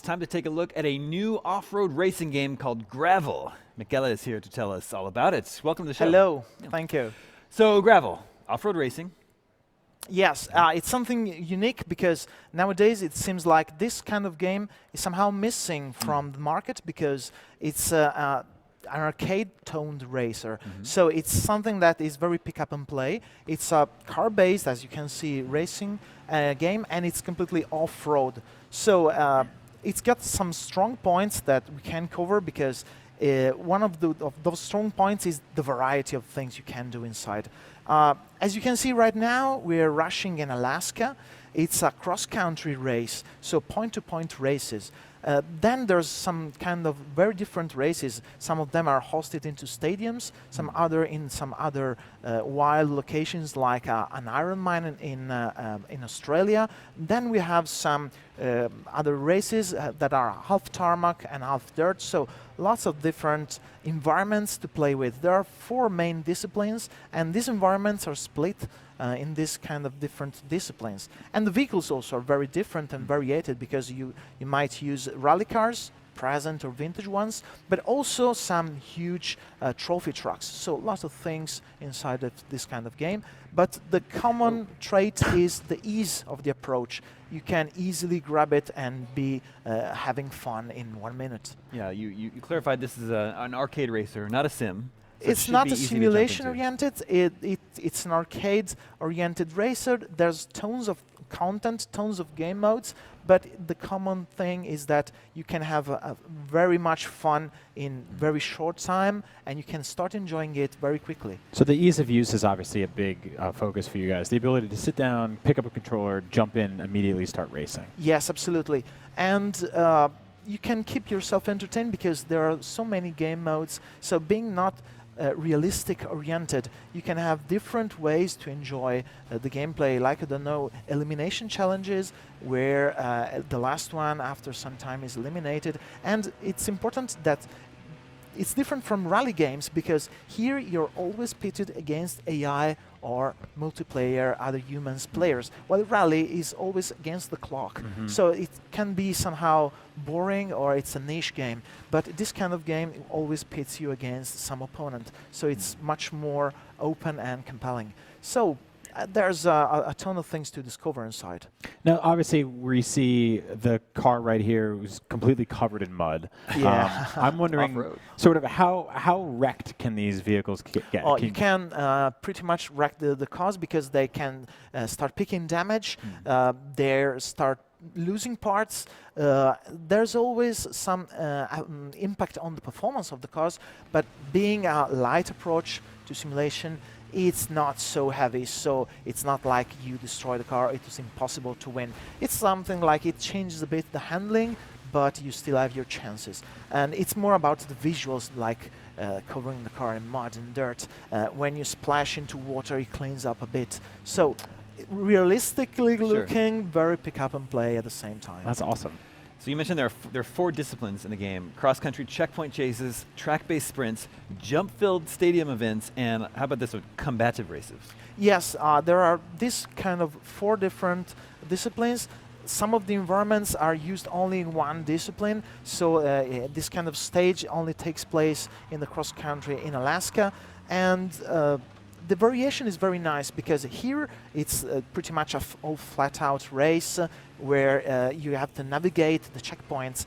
time to take a look at a new off-road racing game called Gravel. Michele is here to tell us all about it. Welcome to the show. Hello, thank you. So Gravel, off-road racing. Yes, it's something unique because nowadays it seems like this kind of game is somehow missing from the market because it's an arcade-toned racer. So it's something that is very pick-up and play. It's a car-based, as you can see, racing game, and it's completely off-road. So it's got some strong points that we can cover because one of those strong points is the variety of things you can do inside. As you can see right now, we're rushing in Alaska. It's a cross-country race, so point-to-point races. Then there's some kind of very different races. Some of them are hosted into stadiums, some other in some other wild locations like an iron mine in Australia. Then we have some other races that are half tarmac and half dirt, so lots of different environments to play with. There are 4 main disciplines, and these environments are split in this kind of different disciplines. And the vehicles also are very different and variated because you might use rally cars, present or vintage ones, but also some huge trophy trucks. So lots of things inside of this kind of game. But the common trait is the ease of the approach. You can easily grab it and be having fun in 1 minute. Yeah, you clarified this is an arcade racer, not a sim. So it's not a simulation-oriented. It's an arcade-oriented racer. There's tons of content, tons of game modes, but the common thing is that you can have a very much fun in very short time, and you can start enjoying it very quickly. So the ease of use is obviously a big focus for you guys. The ability to sit down, pick up a controller, jump in, immediately start racing. Yes, absolutely. And you can keep yourself entertained because there are so many game modes. So being not realistic oriented, you can have different ways to enjoy the gameplay, like, I don't know, elimination challenges where the last one after some time is eliminated. And it's important that it's different from rally games because here you're always pitted against AI or multiplayer, other humans players, while rally is always against the clock. So it can be somehow boring or it's a niche game, but this kind of game always pits you against some opponent, so it's much more open and compelling. So there's a ton of things to discover inside. Now, obviously, we see the car right here was completely covered in mud. Yeah. I'm wondering, sort of, how wrecked can these vehicles get? Oh, you can pretty much wreck the cars because they can start picking damage. They start losing parts. There's always some impact on the performance of the cars, but being a light approach to simulation, it's not so heavy, so it's not like you destroy the car, it is impossible to win. It's something like it changes a bit the handling, but you still have your chances. And it's more about the visuals, like covering the car in mud and dirt. When you splash into water, it cleans up a bit. So realistically looking, very pick up and play at the same time. That's awesome. So you mentioned there are 4 disciplines in the game: cross-country checkpoint chases, track-based sprints, jump-filled stadium events, and how about this one, combative races? Yes, there are this kind of 4 different disciplines. Some of the environments are used only in one discipline, so this kind of stage only takes place in the cross-country in Alaska, and the variation is very nice because here it's pretty much a all flat-out race where you have to navigate the checkpoints.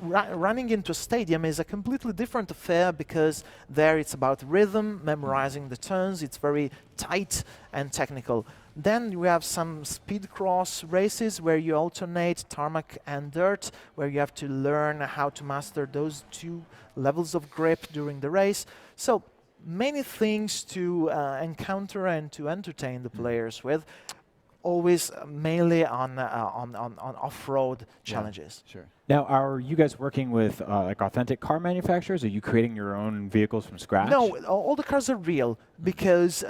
Running into a stadium is a completely different affair because there it's about rhythm, memorizing the turns, it's very tight and technical. Then we have some speed cross races where you alternate tarmac and dirt, where you have to learn how to master those 2 levels of grip during the race. So many things to encounter and to entertain the players with, always mainly on off-road challenges. Sure. Now, are you guys working with like authentic car manufacturers? Are you creating your own vehicles from scratch? No, all the cars are real because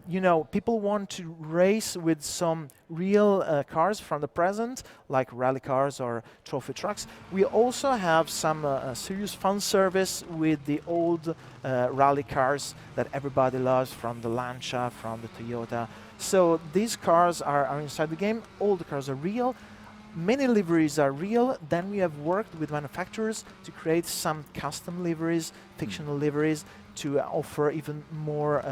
you know, people want to race with some real cars from the present, like rally cars or trophy trucks. We also have some serious fun service with the old rally cars that everybody loves, from the Lancia, from the Toyota. So these cars are inside the game. All the cars are real. Many liveries are real. Then we have worked with manufacturers to create some custom liveries, fictional liveries, to offer even more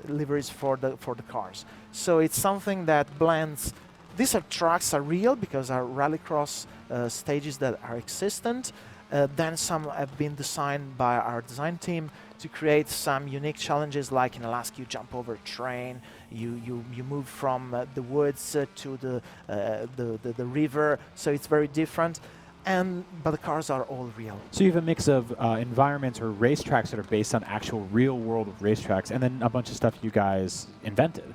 liveries for the cars. So it's something that blends. These trucks are real because are rallycross stages that are existent. Then some have been designed by our design team to create some unique challenges, like in Alaska you jump over a train, you move from the woods to the river, so it's very different. But the cars are all real. So you have a mix of environments or racetracks that are based on actual real-world racetracks, and then a bunch of stuff you guys invented.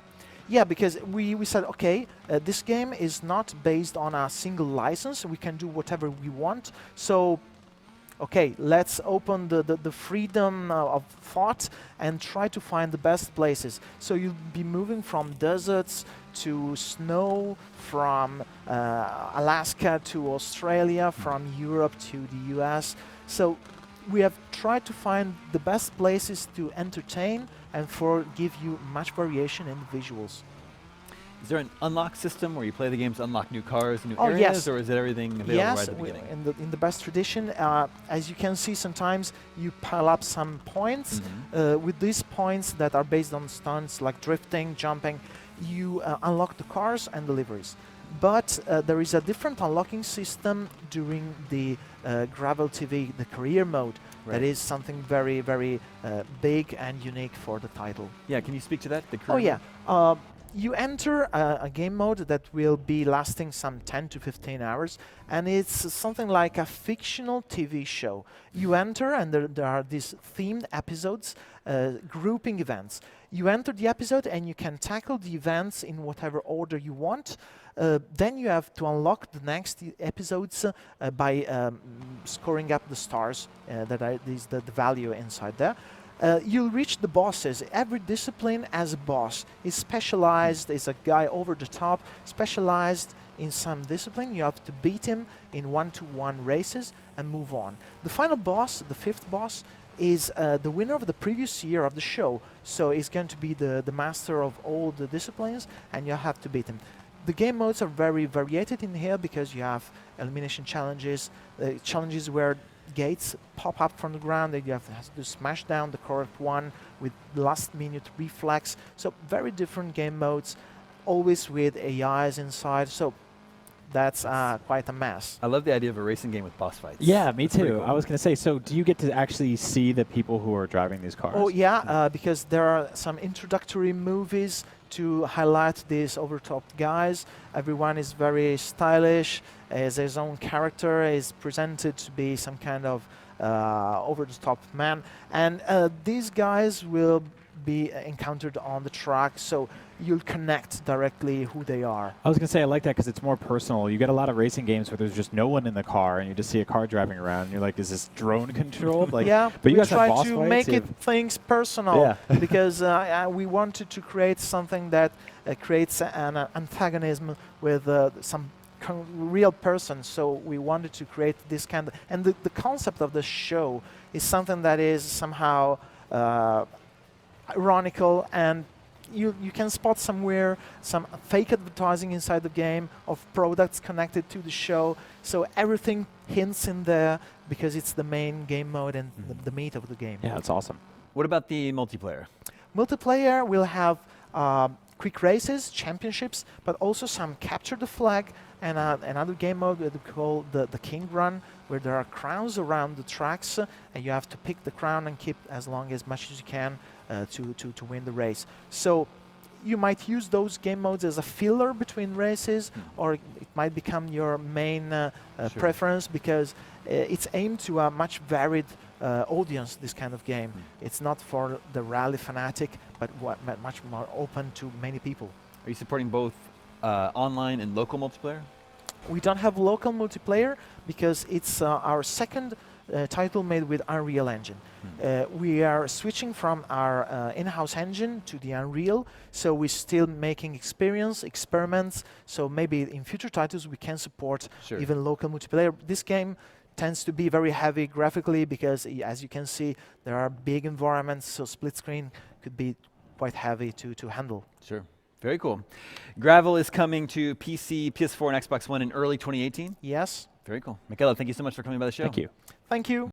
Yeah, because we said, okay, this game is not based on a single license. We can do whatever we want. So, okay, let's open the freedom of thought and try to find the best places. So you'll be moving from deserts to snow, from Alaska to Australia, from Europe to the US. So we have tried to find the best places to entertain and give you much variation in the visuals. Is there an unlock system where you play the games to unlock new cars, new Oh, areas, yes. or is it everything available right at the beginning? In the best tradition, as you can see, sometimes you pile up some points. With these points that are based on stunts like drifting, jumping, you unlock the cars and the liveries. But there is a different unlocking system during the Gravel TV, the career mode. Right. That is something very, very big and unique for the title. Yeah, can you speak to that? The Oh, career yeah. mode? You enter a game mode that will be lasting some 10 to 15 hours, and it's something like a fictional TV show. You enter, and there are these themed episodes, grouping events. You enter the episode, and you can tackle the events in whatever order you want. Then you have to unlock the next episodes by scoring up the stars, that is the value inside there. You'll reach the bosses. Every discipline has a boss. He's specialized, is a guy over the top, specialized in some discipline. You have to beat him in one-to-one races and move on. The final boss, the fifth boss, is the winner of the previous year of the show. So he's going to be the master of all the disciplines, and you have to beat him. The game modes are very variated in here because you have elimination challenges, challenges where gates pop up from the ground that you have to smash down the correct one with last-minute reflex. So very different game modes, always with AIs inside. So that's quite a mess. I love the idea of a racing game with boss fights. Yeah, me That's pretty too. cool. I was going to say, so do you get to actually see the people who are driving these cars? Oh yeah, because there are some introductory movies to highlight these over-top guys. Everyone is very stylish, has his own character, is presented to be some kind of over-the-top man. And these guys will be encountered on the track, so you'll connect directly who they are. I was going to say, I like that because it's more personal. You get a lot of racing games where there's just no one in the car, and you just see a car driving around, and you're like, is this drone controlled? Like, yeah, but you we guys have try boss to fights? make You it have- things personal Yeah. because we wanted to create something that creates an antagonism with some real person. So we wanted to create this kind of, and the concept of the show is something that is somehow ironical, and you can spot somewhere some fake advertising inside the game of products connected to the show. So everything hints in there because it's the main game mode and the meat of the game. Yeah, that's awesome. What about the multiplayer? Multiplayer will have quick races, championships, but also some capture the flag and another game mode that we call the King Run, where there are crowns around the tracks, and you have to pick the crown and keep as much as you can to win the race. So you might use those game modes as a filler between races, or it might become your main preference because it's aimed to a much varied audience, this kind of game. It's not for the rally fanatic, but much more open to many people. Are you supporting both online and local multiplayer? We don't have local multiplayer because it's our second title made with Unreal Engine. We are switching from our in-house engine to the Unreal, so we're still making experiments, so maybe in future titles we can support even local multiplayer. This game tends to be very heavy graphically because, as you can see, there are big environments, so split screen could be quite heavy to handle. Sure. Very cool. Gravel is coming to PC, PS4, and Xbox One in early 2018. Yes. Very cool. Michaela, thank you so much for coming by the show. Thank you. Thank you.